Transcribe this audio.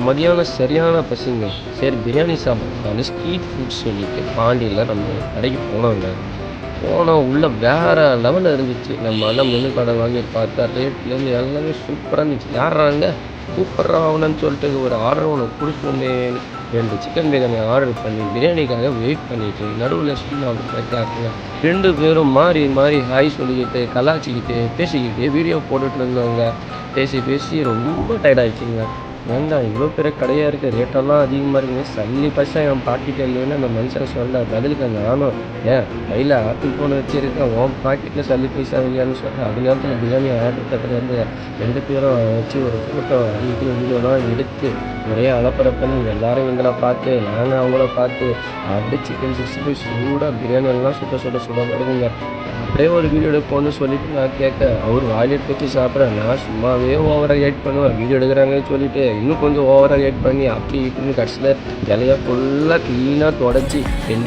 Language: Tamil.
மதியானம் சரியான பசிங்க. சரி பிரியாணி சாப்பிடலான்னு ஸ்ட்ரீட் ஃபுட் சொல்லிட்டு பாண்டியில நம்ம கடைக்கு போனோங்க. போனா உள்ள வேற லெவல்ல இருந்துச்சு. நம்ம அண்ணன் மெனு கார்ட வாங்கி பார்த்தா ரேட்லேருந்து எல்லாமே சூப்பரா இருந்துச்சு. யார்றா அங்க? கூப்பிட்றா அவனன்னு சொல்லிட்டு ஒரு ஆர்டர் ஒண்ணு குடுத்துருந்தேன். 2 சிக்கன் பிரியாணி ஆர்டர் பண்ணி பிரியாணிக்காக வெயிட் பண்ணிட்டு நடுவுல ஸ்ரீநாத் போயிட்டாருங்க. 2 பேரும் மாறி மாறி ஹாய் சொல்லிக்கிட்டு, கலாய்ச்சிக்கிட்டு, பேசிக்கிட்டு வீடியோ போட்டுட்டு இருந்தோங்க. பேசி பேசி ரொம்ப டயர்ட் ஆயிடுச்சுங்க. ஏன்டா இவ்வளோ பெரிய கடையா இருக்கு, ரேட்டெல்லாம் அதிகமா இருக்குன்னு சல்லி பைசா என் பாக்கெட் இல்லைன்னு அந்த மனுஷன் சொல்ல பதிலுக்கு நானும் ஏன் கையில் ஆப்பிள் ஃபோன் வச்சிருக்கேன் உன் பாக்கெட்டில் சல்லி பைசா இல்லையான்னு சொல்கிறேன். அது நேரத்தில் பிரியாணி ஆர்டர் தட்டுறது 2 பேரும் வச்சு ஒரு ஃபோட்டோ வீடியோலாம் எடுத்து ஒரே அலப்பறை எல்லாரும் எங்களை பார்த்து நாங்கள் அவங்கள பார்த்து அப்படியே சிக்கன் 65 சூடாக பிரியாணி எல்லாம் சுட சுட சுட வருதுங்க. அப்படியே ஒரு வீடியோ எடுப்போம்னு சொல்லிட்டு நான் கேட்க அவர் வாயில் எடுத்து வச்சு சாப்பிட்றேன். நான் சும்மாவே ஓவராக ரியாக்ட் பண்ணுவேன். வீடியோ எடுக்கிறாங்கன்னு சொல்லிட்டு இன்னும் கொஞ்சம் ஓவராக ரியாக்ட் பண்ணி அப்படி இப்படின்னு கடைசியில் இலைய ஃபுல்லாக க்ளீனாக தொடச்சி